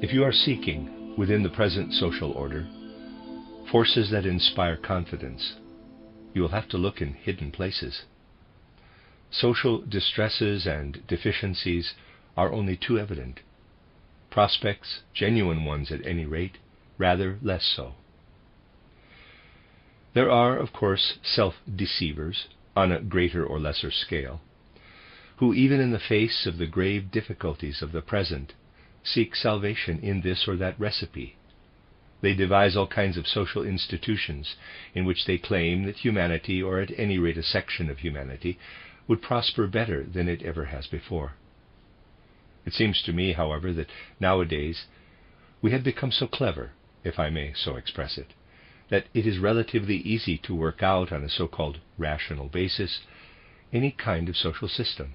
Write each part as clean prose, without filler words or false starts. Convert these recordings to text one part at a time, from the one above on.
If you are seeking, within the present social order, forces that inspire confidence, you will have to look in hidden places. Social distresses and deficiencies are only too evident. Prospects, genuine ones at any rate, rather less so. There are, of course, self-deceivers, on a greater or lesser scale, who even in the face of the grave difficulties of the present seek salvation in this or that recipe. They devise all kinds of social institutions in which they claim that humanity, or at any rate a section of humanity, would prosper better than it ever has before. It seems to me, however, that nowadays we have become so clever, if I may so express it, that it is relatively easy to work out on a so-called rational basis any kind of social system.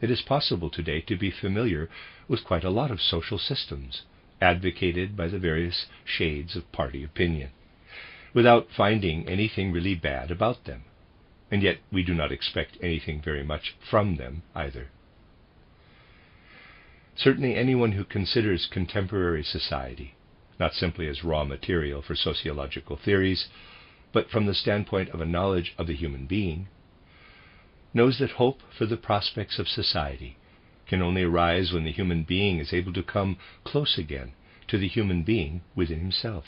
It is possible today to be familiar with quite a lot of social systems, advocated by the various shades of party opinion, without finding anything really bad about them, and yet we do not expect anything very much from them either. Certainly anyone who considers contemporary society not simply as raw material for sociological theories, but from the standpoint of a knowledge of the human being, knows that hope for the prospects of society can only arise when the human being is able to come close again to the human being within himself.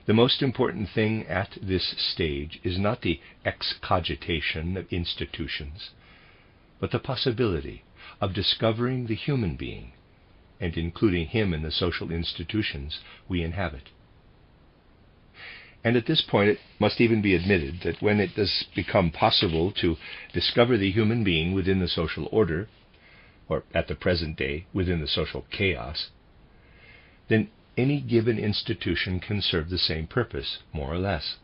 The most important thing at this stage is not the excogitation of institutions, but the possibility of discovering the human being and including him in the social institutions we inhabit. And at this point it must even be admitted that when it does become possible to discover the human being within the social order, or at the present day within the social chaos, then any given institution can serve the same purpose, more or less.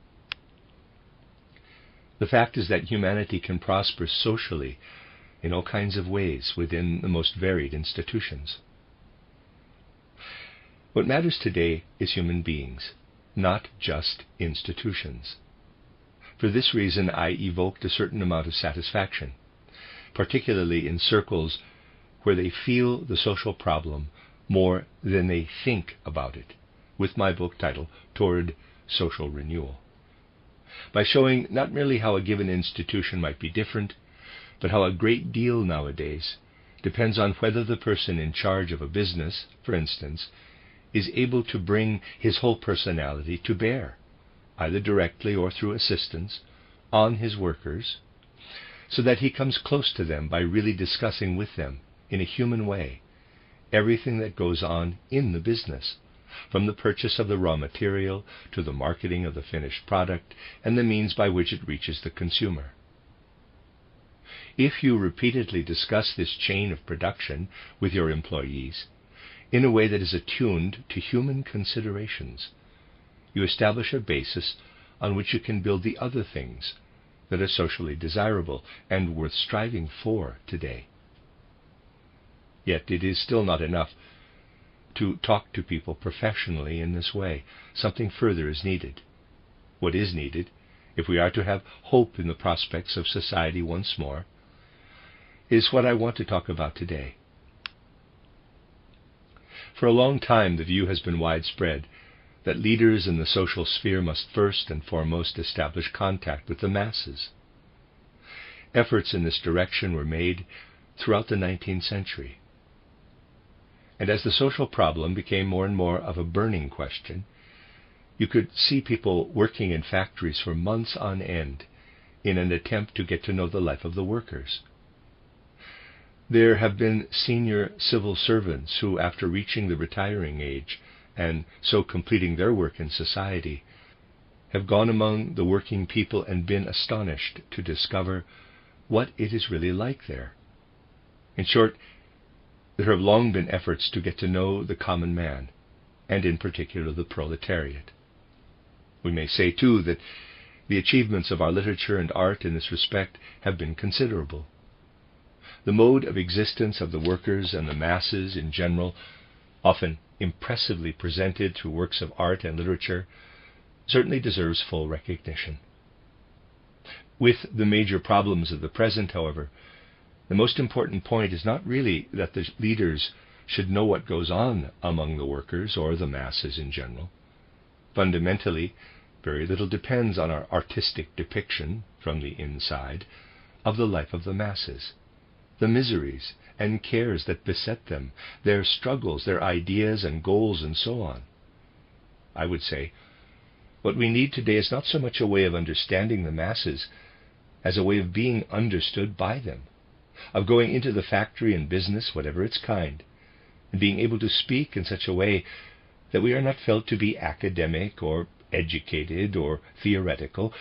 The fact is that humanity can prosper socially in all kinds of ways within the most varied institutions. What matters today is human beings, not just institutions. For this reason I evoked a certain amount of satisfaction, particularly in circles where they feel the social problem more than they think about it, with my book title, Toward Social Renewal, by showing not merely how a given institution might be different, but how a great deal nowadays depends on whether the person in charge of a business, for instance, is able to bring his whole personality to bear, either directly or through assistance, on his workers, so that he comes close to them by really discussing with them, in a human way, everything that goes on in the business, from the purchase of the raw material to the marketing of the finished product and the means by which it reaches the consumer. If you repeatedly discuss this chain of production with your employees, in a way that is attuned to human considerations, you establish a basis on which you can build the other things that are socially desirable and worth striving for today. Yet it is still not enough to talk to people professionally in this way. Something further is needed. What is needed, if we are to have hope in the prospects of society once more, is what I want to talk about today. For a long time the view has been widespread that leaders in the social sphere must first and foremost establish contact with the masses. Efforts in this direction were made throughout the 19th century. And as the social problem became more and more of a burning question, you could see people working in factories for months on end in an attempt to get to know the life of the workers. There have been senior civil servants who, after reaching the retiring age and so completing their work in society, have gone among the working people and been astonished to discover what it is really like there. In short, there have long been efforts to get to know the common man, and in particular the proletariat. We may say, too, that the achievements of our literature and art in this respect have been considerable. The mode of existence of the workers and the masses in general, often impressively presented through works of art and literature, certainly deserves full recognition. With the major problems of the present, however, the most important point is not really that the leaders should know what goes on among the workers or the masses in general. Fundamentally, very little depends on our artistic depiction, from the inside, of the life of the masses, the miseries and cares that beset them, their struggles, their ideas and goals, and so on. I would say, what we need today is not so much a way of understanding the masses as a way of being understood by them, of going into the factory and business, whatever its kind, and being able to speak in such a way that we are not felt to be academic or educated or theoretical,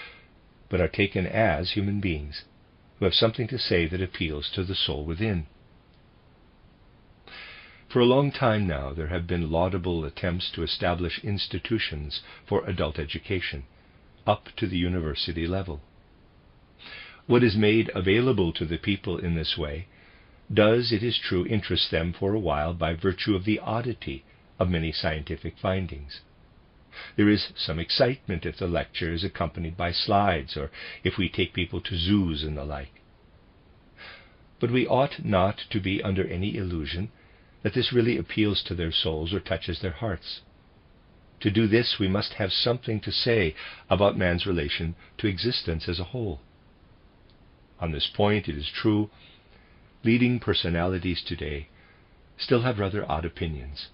but are taken as human beings who have something to say that appeals to the soul within. For a long time now, there have been laudable attempts to establish institutions for adult education, up to the university level. What is made available to the people in this way does, it is true, interest them for a while by virtue of the oddity of many scientific findings. There is some excitement if the lecture is accompanied by slides, or if we take people to zoos and the like. But we ought not to be under any illusion that this really appeals to their souls or touches their hearts. To do this, we must have something to say about man's relation to existence as a whole. On this point, it is true, leading personalities today still have rather odd opinions.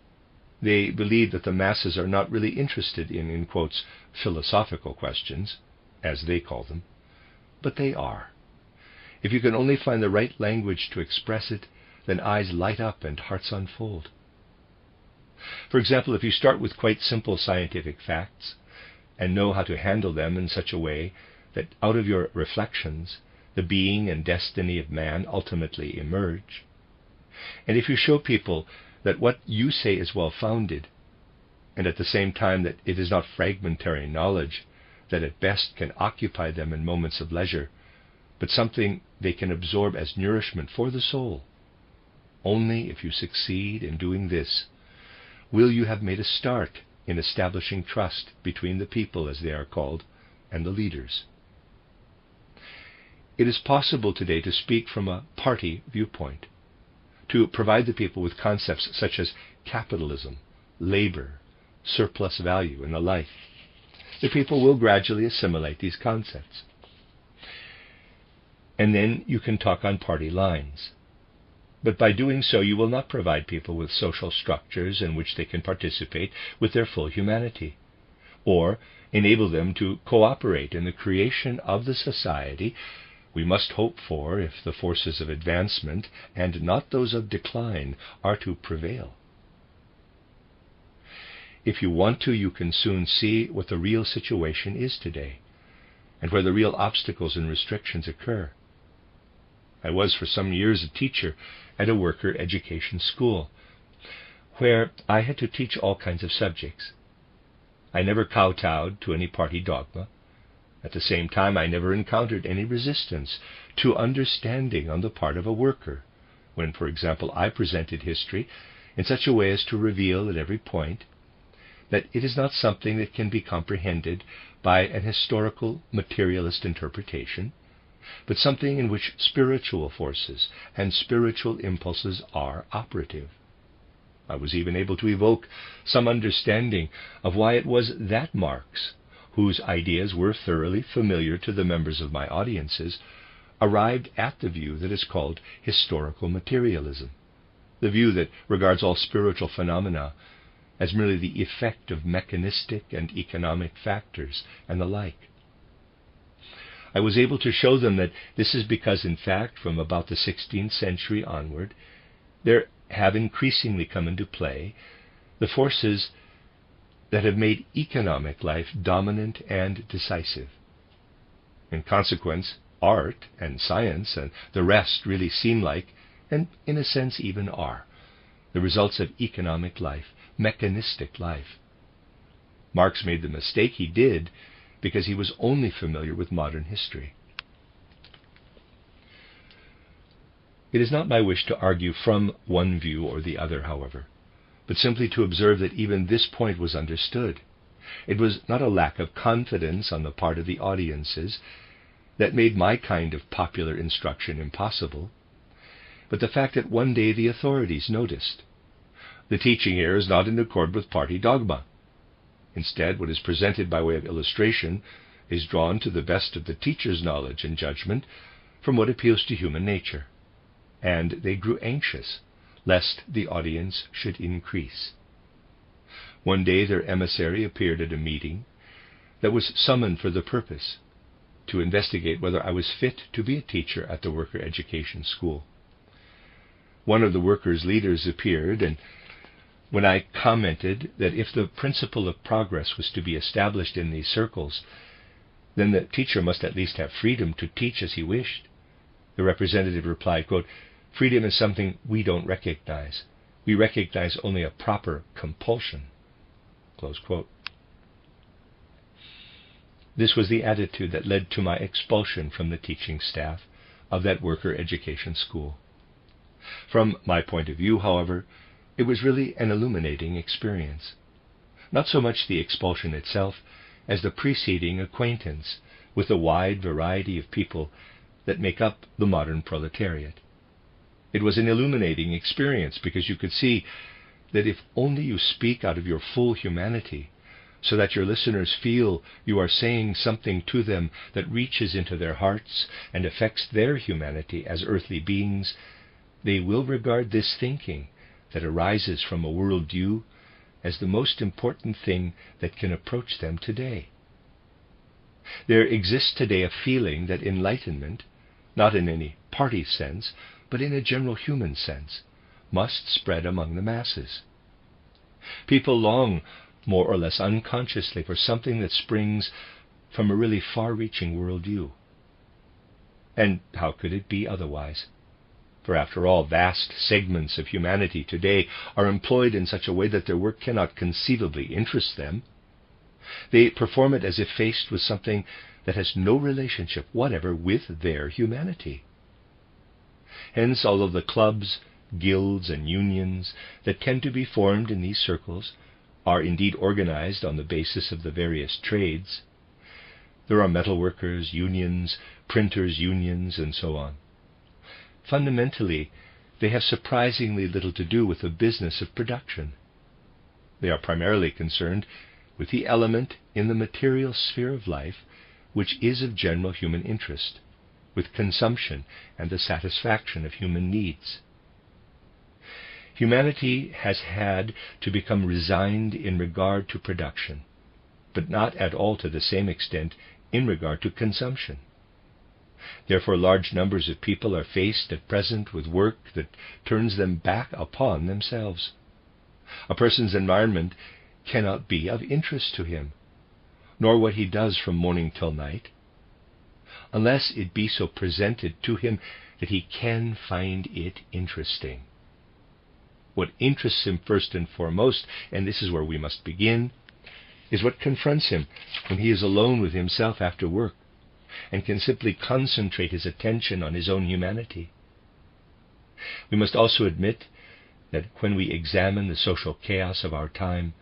They believe that the masses are not really interested in quotes, philosophical questions, as they call them, but they are. If you can only find the right language to express it, then eyes light up and hearts unfold. For example, if you start with quite simple scientific facts and know how to handle them in such a way that out of your reflections the being and destiny of man ultimately emerge, and if you show people that what you say is well-founded, and at the same time that it is not fragmentary knowledge that at best can occupy them in moments of leisure, but something they can absorb as nourishment for the soul, only if you succeed in doing this will you have made a start in establishing trust between the people, as they are called, and the leaders. It is possible today to speak from a party viewpoint, to provide the people with concepts such as capitalism, labor, surplus value, and the like. The people will gradually assimilate these concepts. And then you can talk on party lines. But by doing so, you will not provide people with social structures in which they can participate with their full humanity, or enable them to cooperate in the creation of the society we must hope for if the forces of advancement and not those of decline are to prevail. If you want to, you can soon see what the real situation is today, and where the real obstacles and restrictions occur. I was for some years a teacher at a worker education school, where I had to teach all kinds of subjects. I never kowtowed to any party dogma. At the same time, I never encountered any resistance to understanding on the part of a worker, when, for example, I presented history in such a way as to reveal at every point that it is not something that can be comprehended by an historical materialist interpretation, but something in which spiritual forces and spiritual impulses are operative. I was even able to evoke some understanding of why it was that Marx, whose ideas were thoroughly familiar to the members of my audiences, arrived at the view that is called historical materialism, the view that regards all spiritual phenomena as merely the effect of mechanistic and economic factors and the like. I was able to show them that this is because, in fact, from about the 16th century onward, there have increasingly come into play the forces that have made economic life dominant and decisive. In consequence, art and science and the rest really seem like, and in a sense even are, the results of economic life, mechanistic life. Marx made the mistake he did because he was only familiar with modern history. It is not my wish to argue from one view or the other, however, but simply to observe that even this point was understood. It was not a lack of confidence on the part of the audiences that made my kind of popular instruction impossible, but the fact that one day the authorities noticed, The teaching here is not in accord with party dogma. Instead, what is presented by way of illustration is drawn to the best of the teacher's knowledge and judgment from what appeals to human nature, and they grew anxious lest the audience should increase. One day their emissary appeared at a meeting that was summoned for the purpose to investigate whether I was fit to be a teacher at the worker education school. One of the workers' leaders appeared, and when I commented that if the principle of progress was to be established in these circles, then the teacher must at least have freedom to teach as he wished, the representative replied, quote, "Freedom is something we don't recognize. We recognize only a proper compulsion." Close quote. This was the attitude that led to my expulsion from the teaching staff of that worker education school. From my point of view, however, it was really an illuminating experience. Not so much the expulsion itself as the preceding acquaintance with the wide variety of people that make up the modern proletariat. It was an illuminating experience because you could see that if only you speak out of your full humanity, so that your listeners feel you are saying something to them that reaches into their hearts and affects their humanity as earthly beings, they will regard this thinking that arises from a worldview as the most important thing that can approach them today. There exists today a feeling that enlightenment, not in any party sense, but in a general human sense, must spread among the masses. People long, more or less unconsciously, for something that springs from a really far-reaching worldview. And how could it be otherwise? For after all, vast segments of humanity today are employed in such a way that their work cannot conceivably interest them. They perform it as if faced with something that has no relationship whatever with their humanity. Hence, although the clubs, guilds, and unions that tend to be formed in these circles are indeed organized on the basis of the various trades, there are metalworkers' unions, printers' unions, and so on. Fundamentally, they have surprisingly little to do with the business of production. They are primarily concerned with the element in the material sphere of life which is of general human interest, with consumption and the satisfaction of human needs. Humanity has had to become resigned in regard to production, but not at all to the same extent in regard to consumption. Therefore, large numbers of people are faced at present with work that turns them back upon themselves. A person's environment cannot be of interest to him, nor what he does from morning till night, unless it be so presented to him that he can find it interesting. What interests him first and foremost, and this is where we must begin, is what confronts him when he is alone with himself after work, and can simply concentrate his attention on his own humanity. We must also admit that when we examine the social chaos of our time,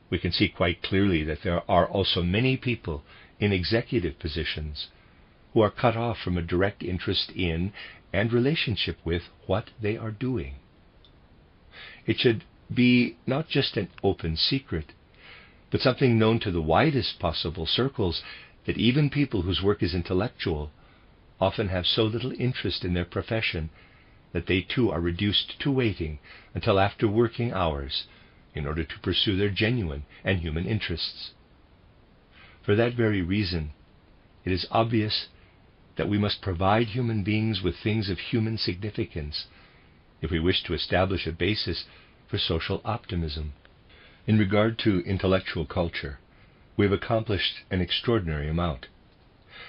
we can see quite clearly that there are also many people in executive positions who are cut off from a direct interest in and relationship with what they are doing. It should be not just an open secret, but something known to the widest possible circles that even people whose work is intellectual often have so little interest in their profession that they too are reduced to waiting until after working hours in order to pursue their genuine and human interests. For that very reason, it is obvious that we must provide human beings with things of human significance if we wish to establish a basis for social optimism. In regard to intellectual culture, we have accomplished an extraordinary amount.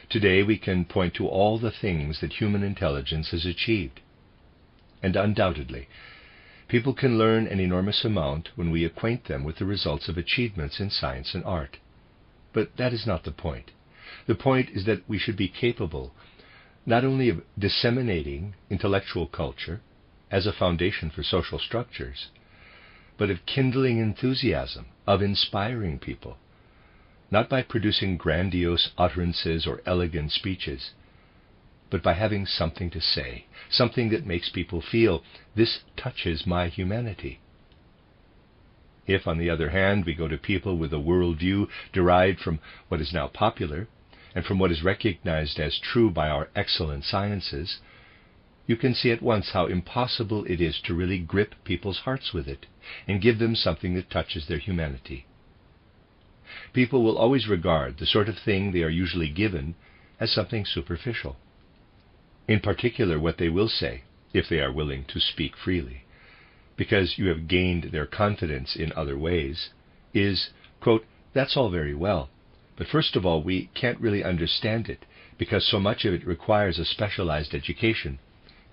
Today we can point to all the things that human intelligence has achieved. And undoubtedly, people can learn an enormous amount when we acquaint them with the results of achievements in science and art. But that is not the point. The point is that we should be capable not only of disseminating intellectual culture as a foundation for social structures, but of kindling enthusiasm, of inspiring people, not by producing grandiose utterances or elegant speeches, but by having something to say, something that makes people feel, this touches my humanity. If, on the other hand, we go to people with a worldview derived from what is now popular, and from what is recognized as true by our excellent sciences, you can see at once how impossible it is to really grip people's hearts with it and give them something that touches their humanity. People will always regard the sort of thing they are usually given as something superficial. In particular, what they will say, if they are willing to speak freely, because you have gained their confidence in other ways, is, quote, "That's all very well, but first of all, we can't really understand it, because so much of it requires a specialized education,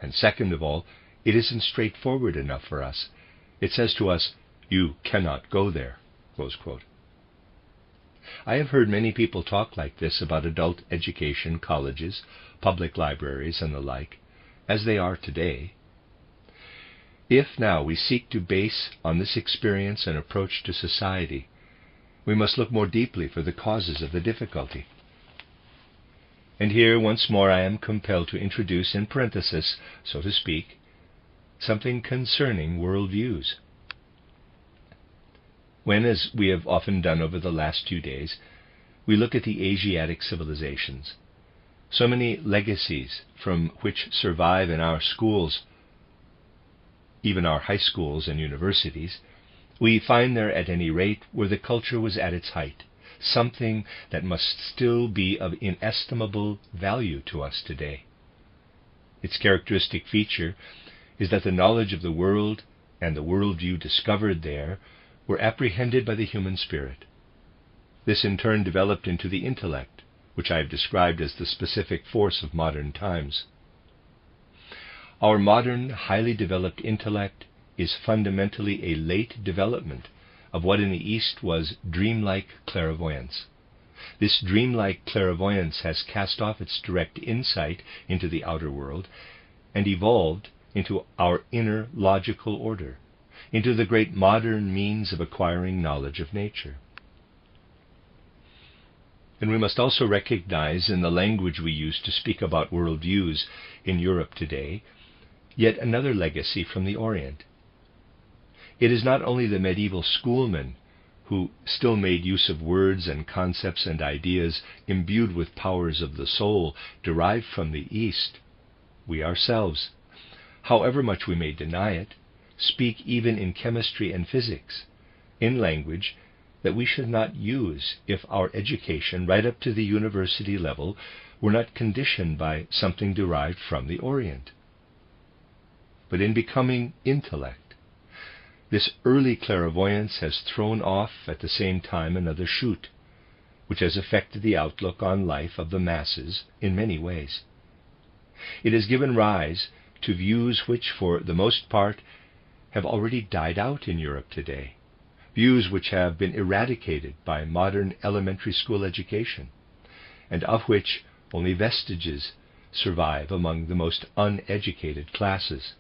and second of all, it isn't straightforward enough for us. It says to us, 'You cannot go there,'" close quote. I have heard many people talk like this about adult education, colleges, public libraries, and the like, as they are today. If now we seek to base on this experience an approach to society, we must look more deeply for the causes of the difficulty. And here once more I am compelled to introduce in parenthesis, so to speak, something concerning worldviews. When, as we have often done over the last 2 days, we look at the Asiatic civilizations, so many legacies from which survive in our schools, even our high schools and universities, we find there at any rate where the culture was at its height, something that must still be of inestimable value to us today. Its characteristic feature is that the knowledge of the world and the worldview discovered there were apprehended by the human spirit. This in turn developed into the intellect, which I have described as the specific force of modern times. Our modern, highly developed intellect is fundamentally a late development of what in the East was dreamlike clairvoyance. This dreamlike clairvoyance has cast off its direct insight into the outer world and evolved into our inner logical order, into the great modern means of acquiring knowledge of nature. And we must also recognize in the language we use to speak about worldviews in Europe today, yet another legacy from the Orient. It is not only the medieval schoolmen who still made use of words and concepts and ideas imbued with powers of the soul derived from the East. We ourselves, however much we may deny it, speak even in chemistry and physics, in language that we should not use if our education, right up to the university level, were not conditioned by something derived from the Orient. But in becoming intellect, this early clairvoyance has thrown off at the same time another shoot, which has affected the outlook on life of the masses in many ways. It has given rise to views which, for the most part, have already died out in Europe today, views which have been eradicated by modern elementary school education, and of which only vestiges survive among the most uneducated classes.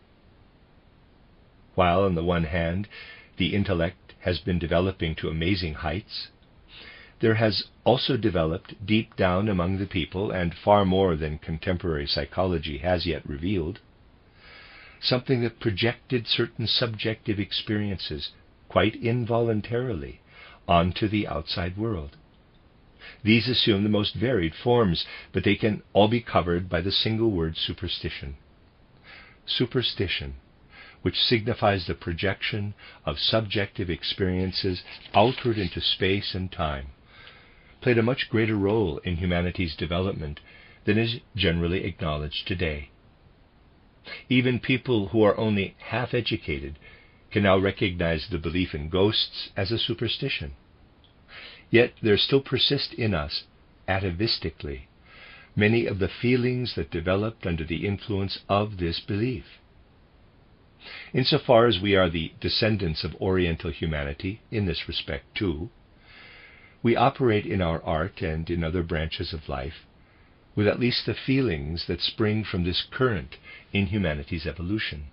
While, on the one hand, the intellect has been developing to amazing heights, there has also developed deep down among the people, and far more than contemporary psychology has yet revealed, something that projected certain subjective experiences quite involuntarily onto the outside world. These assume the most varied forms, but they can all be covered by the single word superstition. Superstition, which signifies the projection of subjective experiences outward into space and time, played a much greater role in humanity's development than is generally acknowledged today. Even people who are only half-educated can now recognize the belief in ghosts as a superstition. Yet there still persist in us, atavistically, many of the feelings that developed under the influence of this belief. Insofar as we are the descendants of Oriental humanity, in this respect too, we operate in our art and in other branches of life with at least the feelings that spring from this current in humanity's evolution.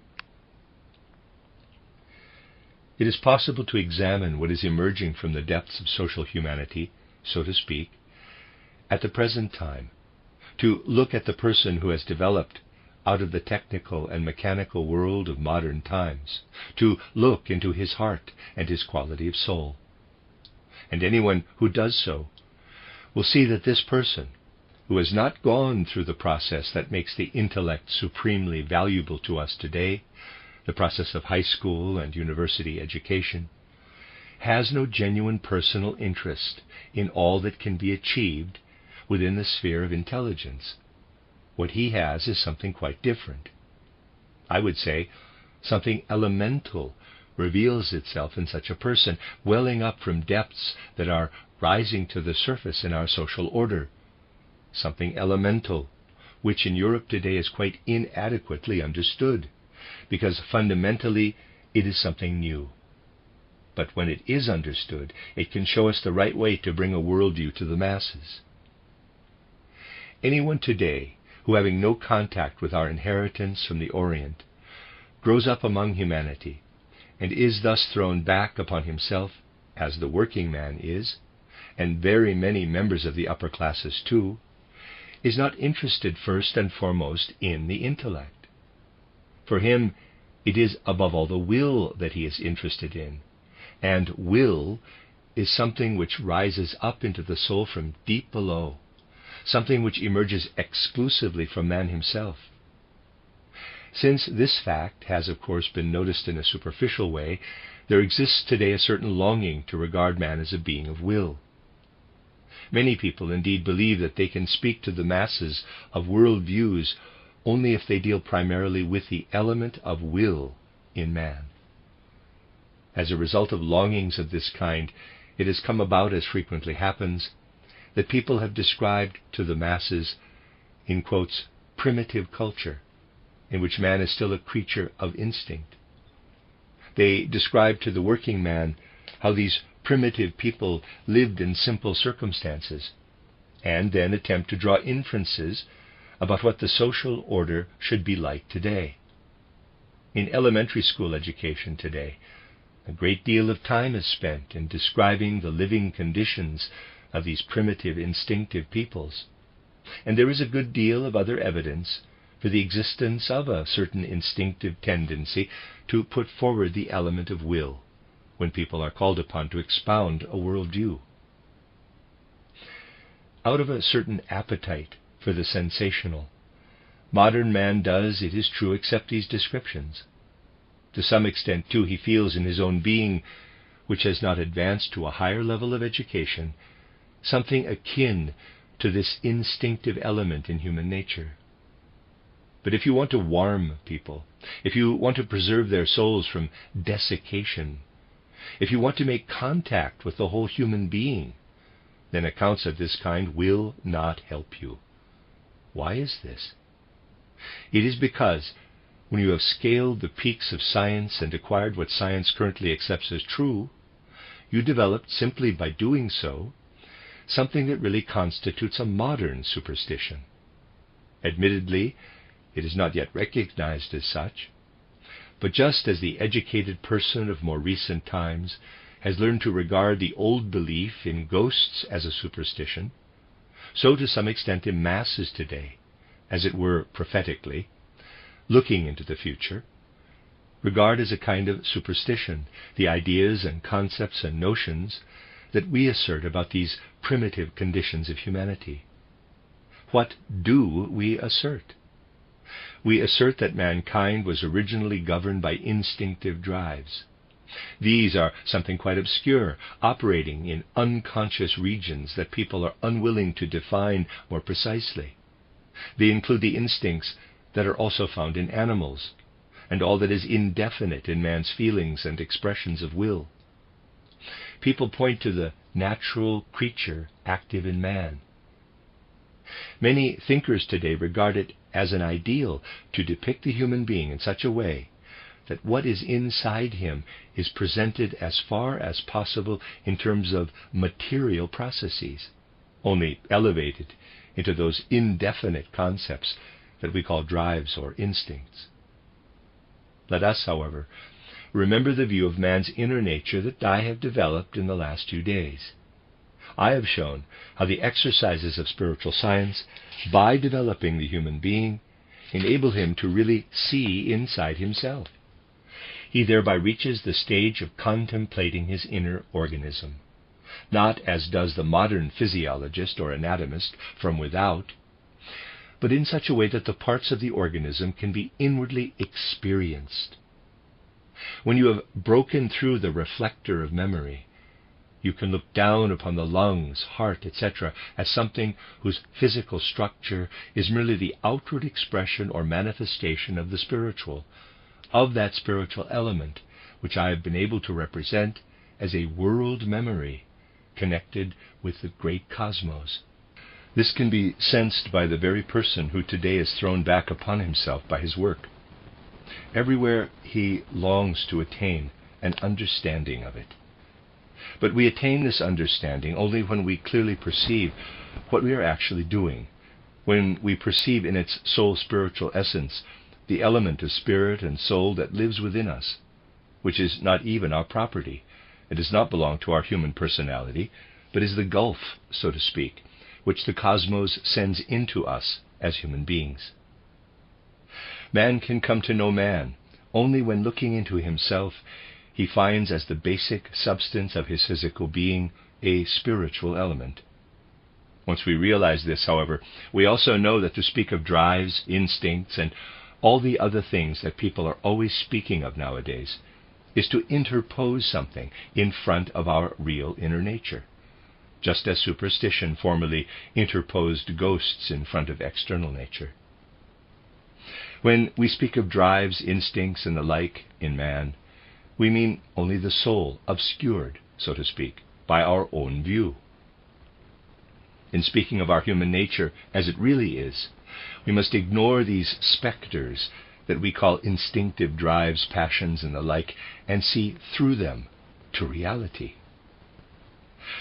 It is possible to examine what is emerging from the depths of social humanity, so to speak, at the present time, to look at the person who has developed out of the technical and mechanical world of modern times, to look into his heart and his quality of soul. And anyone who does so will see that this person, who has not gone through the process that makes the intellect supremely valuable to us today, the process of high school and university education, has no genuine personal interest in all that can be achieved within the sphere of intelligence. What he has is something quite different. I would say something elemental reveals itself in such a person, welling up from depths that are rising to the surface in our social order. Something elemental, which in Europe today is quite inadequately understood, because fundamentally it is something new. But when it is understood, it can show us the right way to bring a worldview to the masses. Anyone today who, having no contact with our inheritance from the Orient, grows up among humanity, and is thus thrown back upon himself, as the working man is, and very many members of the upper classes too, is not interested first and foremost in the intellect. For him, it is above all the will that he is interested in, and will is something which rises up into the soul from deep below, something which emerges exclusively from man himself. Since this fact has of course been noticed in a superficial way, there exists today a certain longing to regard man as a being of will. Many people indeed believe that they can speak to the masses of world views only if they deal primarily with the element of will in man. As a result of longings of this kind, it has come about, as frequently happens, that people have described to the masses, in quotes, primitive culture, in which man is still a creature of instinct. They describe to the working man how these primitive people lived in simple circumstances, and then attempt to draw inferences about what the social order should be like today. In elementary school education today, a great deal of time is spent in describing the living conditions of these primitive, instinctive peoples, and there is a good deal of other evidence for the existence of a certain instinctive tendency to put forward the element of will when people are called upon to expound a worldview. Out of a certain appetite for the sensational, modern man does, it is true, accept these descriptions. To some extent, too, he feels in his own being, which has not advanced to a higher level of education, something akin to this instinctive element in human nature. But if you want to warm people, if you want to preserve their souls from desiccation, if you want to make contact with the whole human being, then accounts of this kind will not help you. Why is this? It is because when you have scaled the peaks of science and acquired what science currently accepts as true, you developed, simply by doing so, something that really constitutes a modern superstition. Admittedly, it is not yet recognized as such, but just as the educated person of more recent times has learned to regard the old belief in ghosts as a superstition, so to some extent in masses today, as it were prophetically, looking into the future, regard as a kind of superstition the ideas and concepts and notions that we assert about these primitive conditions of humanity. What do we assert? We assert that mankind was originally governed by instinctive drives. These are something quite obscure, operating in unconscious regions that people are unwilling to define more precisely. They include the instincts that are also found in animals, and all that is indefinite in man's feelings and expressions of will. People point to the natural creature active in man. Many thinkers today regard it as an ideal to depict the human being in such a way that what is inside him is presented as far as possible in terms of material processes, only elevated into those indefinite concepts that we call drives or instincts. Let us, however, remember the view of man's inner nature that I have developed in the last few days. I have shown how the exercises of spiritual science, by developing the human being, enable him to really see inside himself. He thereby reaches the stage of contemplating his inner organism, not as does the modern physiologist or anatomist from without, but in such a way that the parts of the organism can be inwardly experienced. When you have broken through the reflector of memory, you can look down upon the lungs, heart, etc. as something whose physical structure is merely the outward expression or manifestation of the spiritual, of that spiritual element which I have been able to represent as a world memory connected with the great cosmos. This can be sensed by the very person who today is thrown back upon himself by his work. Everywhere he longs to attain an understanding of it. But we attain this understanding only when we clearly perceive what we are actually doing, when we perceive in its soul spiritual essence the element of spirit and soul that lives within us, which is not even our property. It does not belong to our human personality, but is the gulf, so to speak, which the cosmos sends into us as human beings. Man can come to know man only when, looking into himself, he finds as the basic substance of his physical being a spiritual element. Once we realize this, however, we also know that to speak of drives, instincts, and all the other things that people are always speaking of nowadays is to interpose something in front of our real inner nature, just as superstition formerly interposed ghosts in front of external nature. When we speak of drives, instincts, and the like in man, we mean only the soul, obscured, so to speak, by our own view. In speaking of our human nature as it really is, we must ignore these specters that we call instinctive drives, passions, and the like, and see through them to reality.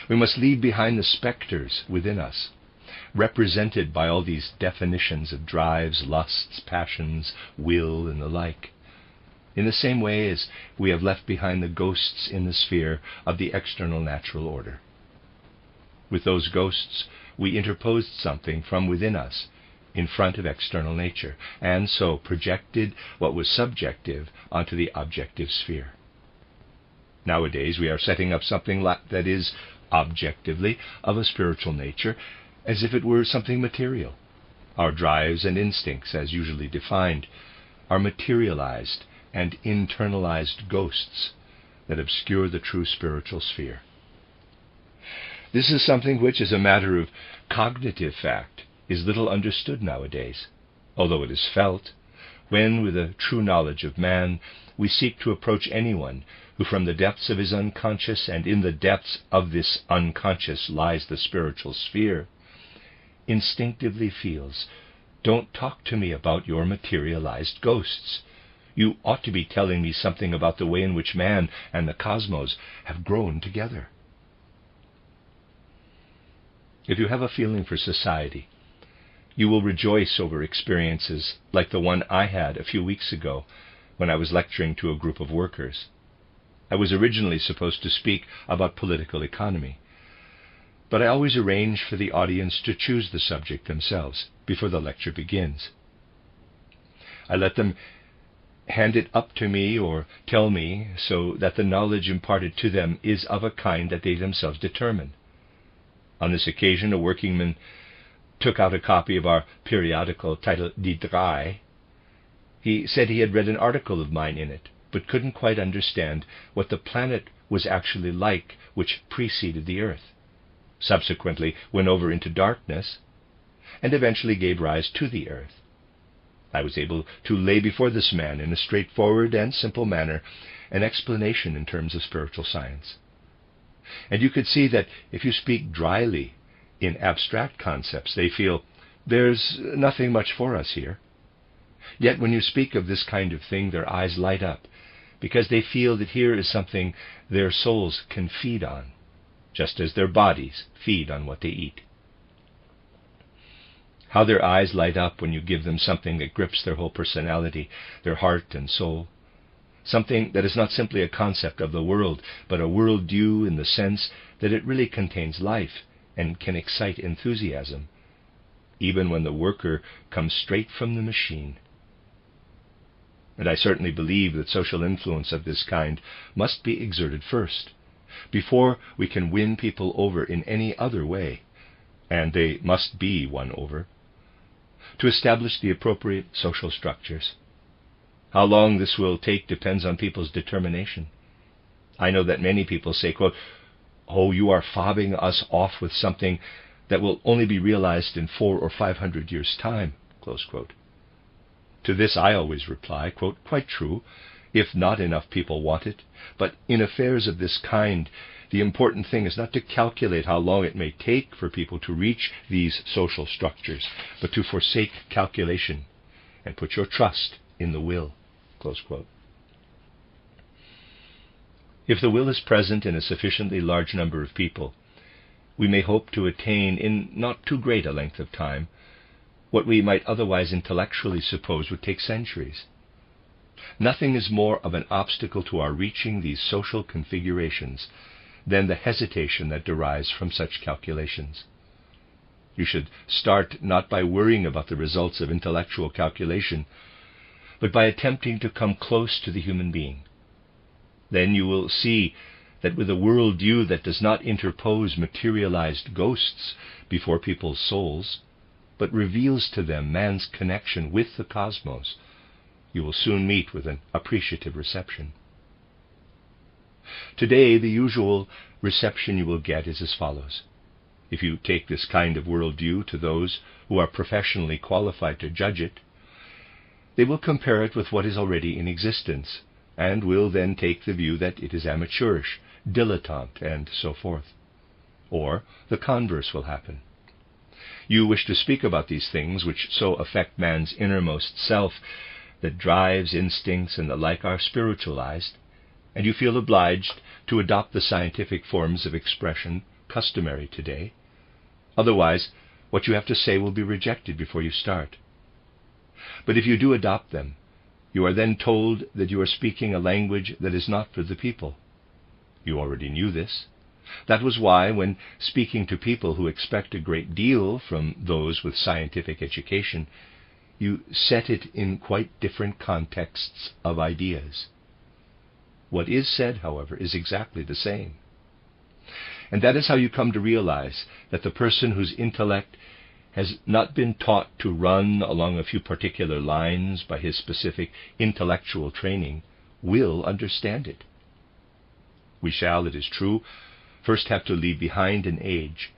We must leave behind the specters within us, represented by all these definitions of drives, lusts, passions, will, and the like, in the same way as we have left behind the ghosts in the sphere of the external natural order. With those ghosts, we interposed something from within us in front of external nature, and so projected what was subjective onto the objective sphere. Nowadays we are setting up something that is objectively of a spiritual nature, as if it were something material. Our drives and instincts, as usually defined, are materialized and internalized ghosts that obscure the true spiritual sphere. This is something which, as a matter of cognitive fact, is little understood nowadays, although it is felt, when, with a true knowledge of man, we seek to approach anyone who from the depths of his unconscious, and in the depths of this unconscious lies the spiritual sphere, instinctively feels, "Don't talk to me about your materialized ghosts. You ought to be telling me something about the way in which man and the cosmos have grown together." If you have a feeling for society, you will rejoice over experiences like the one I had a few weeks ago when I was lecturing to a group of workers. I was originally supposed to speak about political economy, but I always arrange for the audience to choose the subject themselves before the lecture begins. I let them hand it up to me or tell me, so that the knowledge imparted to them is of a kind that they themselves determine. On this occasion, a workingman took out a copy of our periodical titled Die Drei. He said he had read an article of mine in it, but couldn't quite understand what the planet was actually like which preceded the Earth, subsequently went over into darkness, and eventually gave rise to the Earth. I was able to lay before this man in a straightforward and simple manner an explanation in terms of spiritual science. And you could see that if you speak dryly in abstract concepts, they feel, "There's nothing much for us here." Yet when you speak of this kind of thing, their eyes light up, because they feel that here is something their souls can feed on, just as their bodies feed on what they eat. How their eyes light up when you give them something that grips their whole personality, their heart and soul. Something that is not simply a concept of the world, but a world-view in the sense that it really contains life and can excite enthusiasm. even when the worker comes straight from the machine. And I certainly believe that social influence of this kind must be exerted first, before we can win people over in any other way, and they must be won over, to establish the appropriate social structures. How long this will take depends on people's determination. I know that many people say, quote, "Oh, you are fobbing us off with something that will only be realized in 400 or 500 years' time," close quote. To this I always reply, quote, "Quite true, if not enough people want it, but in affairs of this kind, the important thing is not to calculate how long it may take for people to reach these social structures, but to forsake calculation and put your trust in the will," close quote. If the will is present in a sufficiently large number of people, we may hope to attain, in not too great a length of time, what we might otherwise intellectually suppose would take centuries. Nothing is more of an obstacle to our reaching these social configurations than the hesitation that derives from such calculations. You should start not by worrying about the results of intellectual calculation, but by attempting to come close to the human being. Then you will see that with a worldview that does not interpose materialized ghosts before people's souls, but reveals to them man's connection with the cosmos, you will soon meet with an appreciative reception. Today, the usual reception you will get is as follows. If you take this kind of worldview to those who are professionally qualified to judge it, they will compare it with what is already in existence, and will then take the view that it is amateurish, dilettante, and so forth. Or the converse will happen. You wish to speak about these things which so affect man's innermost self, that drives, instincts, and the like are spiritualized, and you feel obliged to adopt the scientific forms of expression customary today. Otherwise, what you have to say will be rejected before you start. But if you do adopt them, you are then told that you are speaking a language that is not for the people. You already knew this. That was why, when speaking to people who expect a great deal from those with scientific education, you set it in quite different contexts of ideas. What is said, however, is exactly the same. And that is how you come to realize that the person whose intellect has not been taught to run along a few particular lines by his specific intellectual training will understand it. We shall, it is true, first have to leave behind an age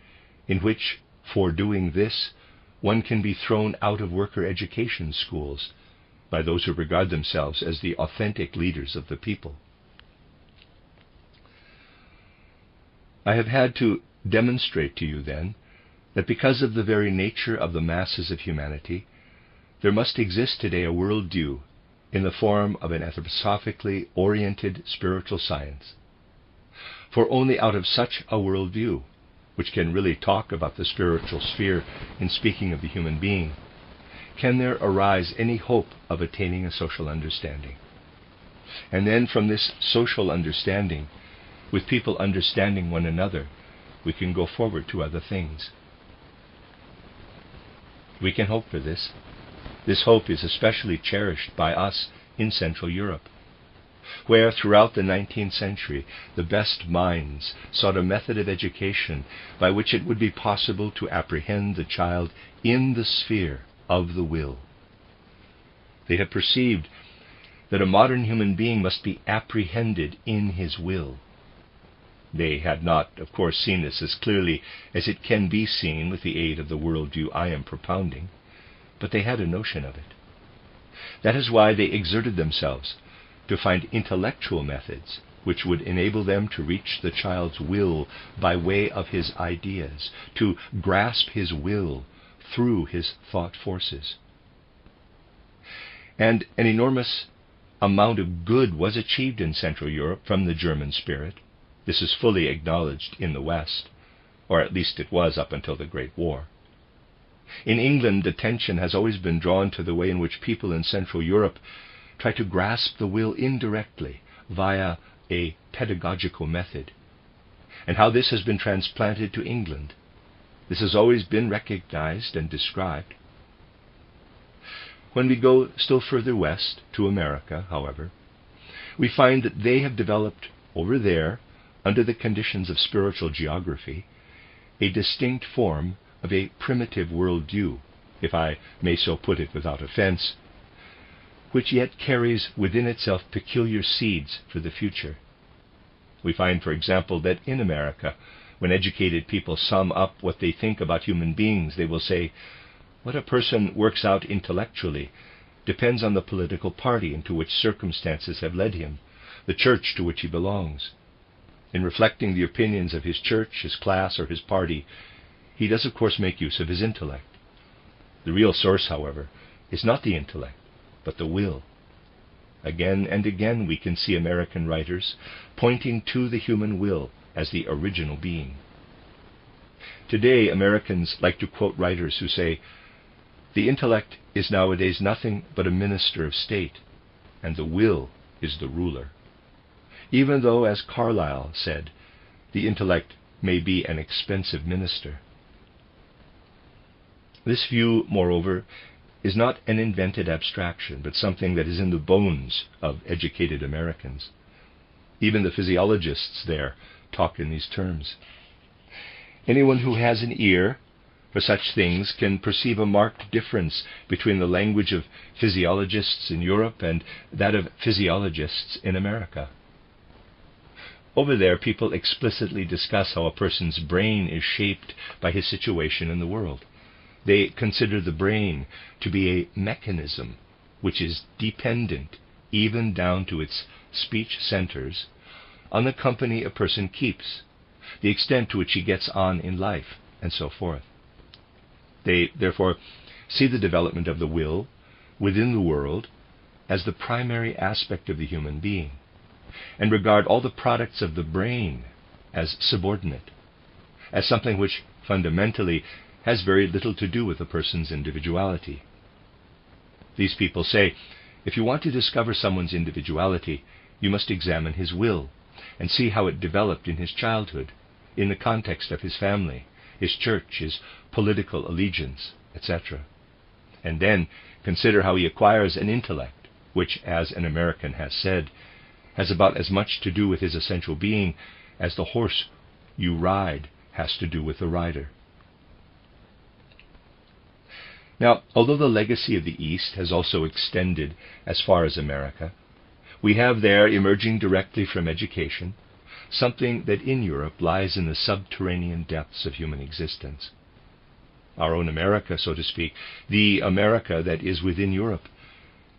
in which, for doing this, one can be thrown out of worker education schools by those who regard themselves as the authentic leaders of the people. I have had to demonstrate to you, then, that because of the very nature of the masses of humanity, there must exist today a worldview in the form of an anthroposophically oriented spiritual science. For only out of such a worldview, which can really talk about the spiritual sphere in speaking of the human being, can there arise any hope of attaining a social understanding. And then from this social understanding, with people understanding one another, we can go forward to other things. We can hope for this. This hope is especially cherished by us in Central Europe, where throughout the 19th century the best minds sought a method of education by which it would be possible to apprehend the child in the sphere of the will. They have perceived that a modern human being must be apprehended in his will. They had not, of course, seen this as clearly as it can be seen with the aid of the worldview I am propounding, but they had a notion of it. That is why they exerted themselves to find intellectual methods which would enable them to reach the child's will by way of his ideas, to grasp his will through his thought forces. And an enormous amount of good was achieved in Central Europe from the German spirit. This is fully acknowledged in the West, or at least it was up until the Great War. In England, attention has always been drawn to the way in which people in Central Europe try to grasp the will indirectly via a pedagogical method, and how this has been transplanted to England. This has always been recognized and described. When we go still further west to America, however, we find that they have developed over there, under the conditions of spiritual geography, a distinct form of a primitive worldview, if I may so put it without offense, which yet carries within itself peculiar seeds for the future. We find, for example, that in America, when educated people sum up what they think about human beings, they will say, what a person works out intellectually depends on the political party into which circumstances have led him, the church to which he belongs. In reflecting the opinions of his church, his class, or his party, he does of course make use of his intellect. The real source, however, is not the intellect, but the will. Again and again we can see American writers pointing to the human will as the original being. Today, Americans like to quote writers who say, the intellect is nowadays nothing but a minister of state, and the will is the ruler. Even though, as Carlyle said, the intellect may be an expensive minister. This view, moreover, is not an invented abstraction, but something that is in the bones of educated Americans. Even the physiologists there talk in these terms. Anyone who has an ear for such things can perceive a marked difference between the language of physiologists in Europe and that of physiologists in America. Over there, people explicitly discuss how a person's brain is shaped by his situation in the world. They consider the brain to be a mechanism which is dependent, even down to its speech centers, on the company a person keeps, the extent to which he gets on in life, and so forth. They, therefore, see the development of the will within the world as the primary aspect of the human being, and regard all the products of the brain as subordinate, as something which fundamentally has very little to do with a person's individuality. These people say, if you want to discover someone's individuality, you must examine his will and see how it developed in his childhood, in the context of his family, his church, his political allegiance, etc. And then consider how he acquires an intellect, which, as an American has said, has about as much to do with his essential being as the horse you ride has to do with the rider. Now, although the legacy of the East has also extended as far as America, we have there, emerging directly from education, something that in Europe lies in the subterranean depths of human existence. Our own America, so to speak, the America that is within Europe,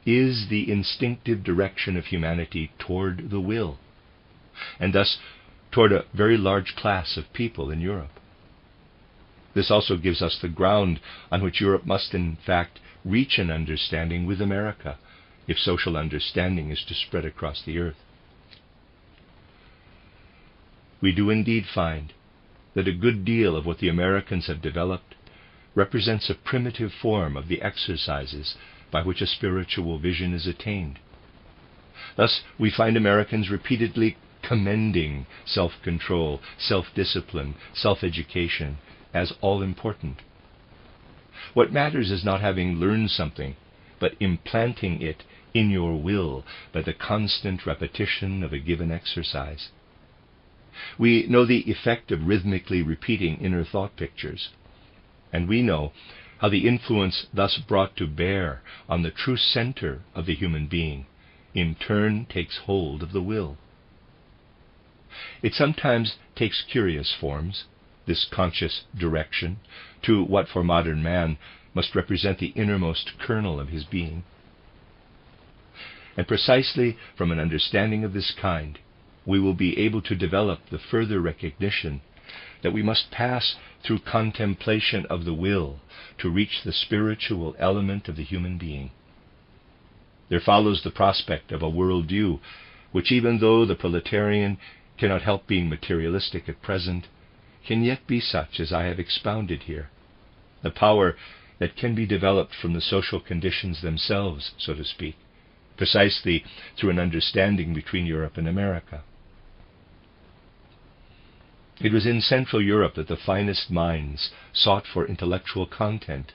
is the instinctive direction of humanity toward the will, and thus toward a very large class of people in Europe. This also gives us the ground on which Europe must, in fact, reach an understanding with America, if social understanding is to spread across the earth. We do indeed find that a good deal of what the Americans have developed represents a primitive form of the exercises by which a spiritual vision is attained. Thus, we find Americans repeatedly commending self-control, self-discipline, self-education as all-important. What matters is not having learned something, but implanting it in your will by the constant repetition of a given exercise. We know the effect of rhythmically repeating inner thought pictures, and we know how the influence thus brought to bear on the true center of the human being in turn takes hold of the will. It sometimes takes curious forms, this conscious direction, to what for modern man must represent the innermost kernel of his being. And precisely from an understanding of this kind, we will be able to develop the further recognition that we must pass through contemplation of the will to reach the spiritual element of the human being. There follows the prospect of a worldview which, even though the proletarian cannot help being materialistic at present, can yet be such as I have expounded here, the power that can be developed from the social conditions themselves, so to speak, precisely through an understanding between Europe and America. It was in Central Europe that the finest minds sought for intellectual content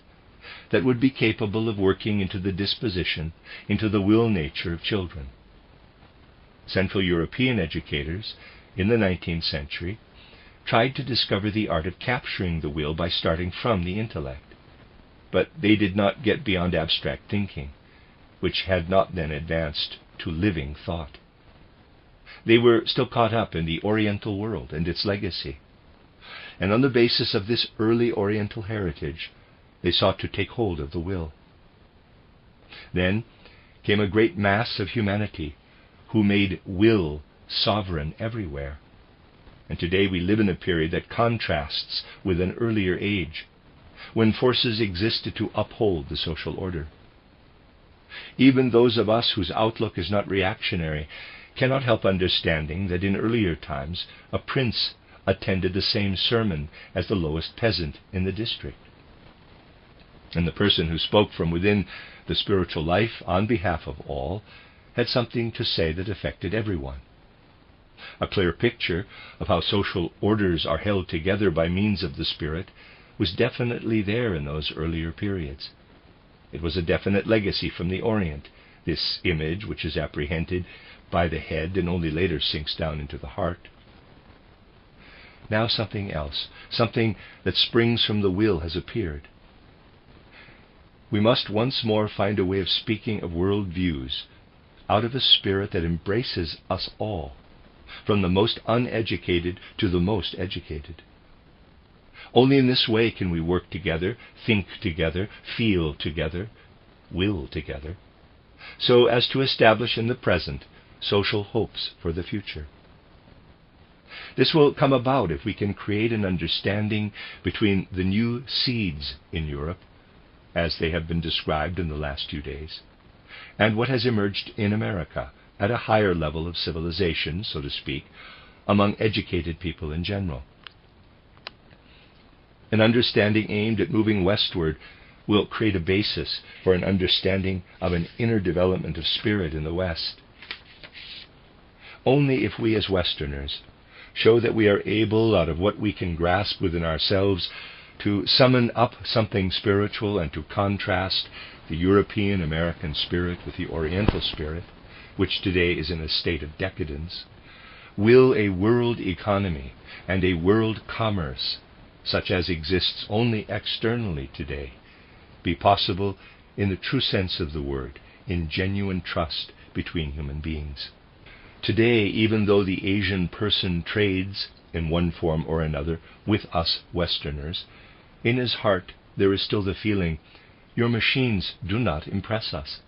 that would be capable of working into the disposition, into the will nature of children. Central European educators in the 19th century tried to discover the art of capturing the will by starting from the intellect, but they did not get beyond abstract thinking, which had not then advanced to living thought. They were still caught up in the Oriental world and its legacy, and on the basis of this early Oriental heritage, they sought to take hold of the will. Then came a great mass of humanity who made will sovereign everywhere. And today we live in a period that contrasts with an earlier age, when forces existed to uphold the social order. Even those of us whose outlook is not reactionary cannot help understanding that in earlier times a prince attended the same sermon as the lowest peasant in the district. And the person who spoke from within the spiritual life on behalf of all had something to say that affected everyone. A clear picture of how social orders are held together by means of the Spirit was definitely there in those earlier periods. It was a definite legacy from the Orient, this image which is apprehended by the head and only later sinks down into the heart. Now something else, something that springs from the will, has appeared. We must once more find a way of speaking of world views out of a spirit that embraces us all, from the most uneducated to the most educated. Only in this way can we work together, think together, feel together, will together, so as to establish in the present social hopes for the future. This will come about if we can create an understanding between the new seeds in Europe, as they have been described in the last few days, and what has emerged in America at a higher level of civilization, so to speak, among educated people in general. An understanding aimed at moving westward will create a basis for an understanding of an inner development of spirit in the West. Only if we as Westerners show that we are able, out of what we can grasp within ourselves, to summon up something spiritual and to contrast the European-American spirit with the Oriental spirit, which today is in a state of decadence, will a world economy and a world commerce, such as exists only externally today, be possible in the true sense of the word, in genuine trust between human beings. Today, even though the Asian person trades in one form or another with us Westerners, in his heart there is still the feeling, your machines do not impress us.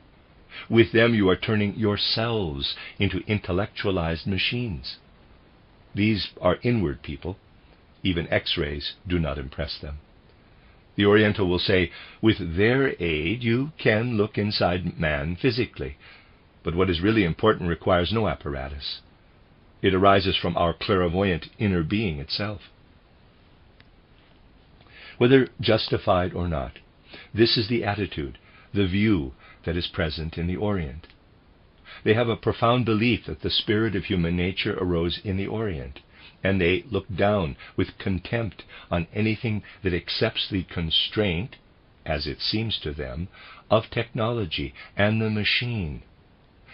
With them you are turning yourselves into intellectualized machines. These are inward people. Even X-rays do not impress them. The Oriental will say, with their aid you can look inside man physically, but what is really important requires no apparatus. It arises from our clairvoyant inner being itself. Whether justified or not, this is the attitude, the view that is present in the Orient. They have a profound belief that the spirit of human nature arose in the Orient, and they look down with contempt on anything that accepts the constraint, as it seems to them, of technology and the machine,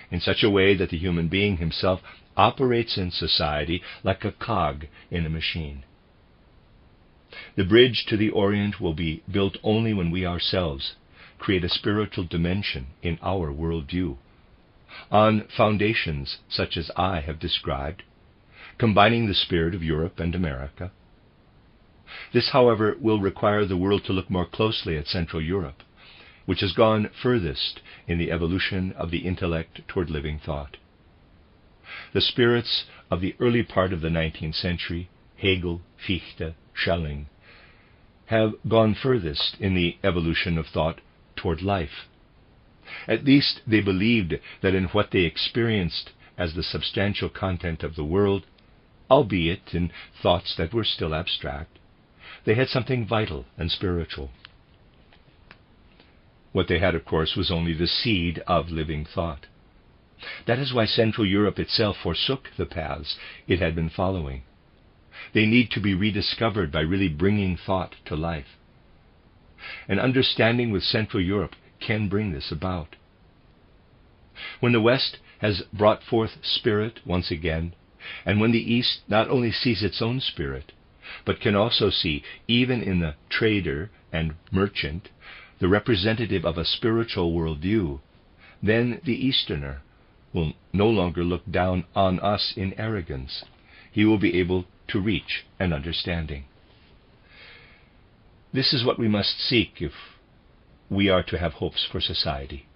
in such a way that the human being himself operates in society like a cog in a machine. The bridge to the Orient will be built only when we ourselves create a spiritual dimension in our worldview, on foundations such as I have described, combining the spirit of Europe and America. This, however, will require the world to look more closely at Central Europe, which has gone furthest in the evolution of the intellect toward living thought. The spirits of the early part of the 19th century, Hegel, Fichte, Schelling, have gone furthest in the evolution of thought toward life. At least they believed that in what they experienced as the substantial content of the world, albeit in thoughts that were still abstract, they had something vital and spiritual. What they had, of course, was only the seed of living thought. That is why Central Europe itself forsook the paths it had been following. They need to be rediscovered by really bringing thought to life. An understanding with Central Europe can bring this about. When the West has brought forth spirit once again, and when the East not only sees its own spirit, but can also see, even in the trader and merchant, the representative of a spiritual worldview, then the Easterner will no longer look down on us in arrogance. He will be able to reach an understanding. This is what we must seek if we are to have hopes for society.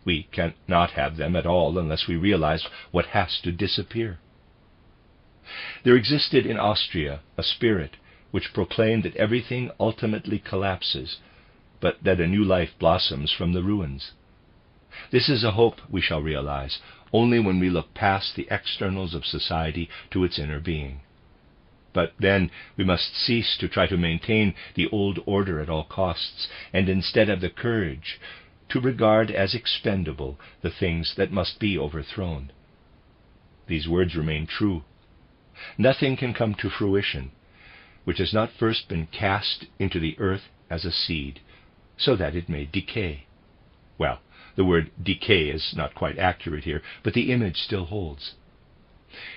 We cannot have them at all unless we realize what has to disappear. There existed in Austria a spirit which proclaimed that everything ultimately collapses, but that a new life blossoms from the ruins. This is a hope we shall realize only when we look past the externals of society to its inner being. But then we must cease to try to maintain the old order at all costs, and instead have the courage to regard as expendable the things that must be overthrown. These words remain true. Nothing can come to fruition which has not first been cast into the earth as a seed, so that it may decay. Well, the word decay is not quite accurate here, but the image still holds.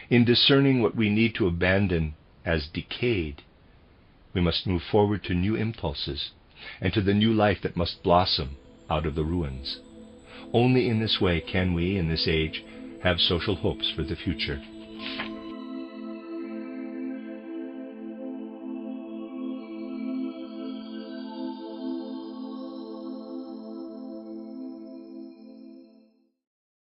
In discerning what we need to abandon as decayed, we must move forward to new impulses and to the new life that must blossom out of the ruins. Only in this way can we, in this age, have social hopes for the future.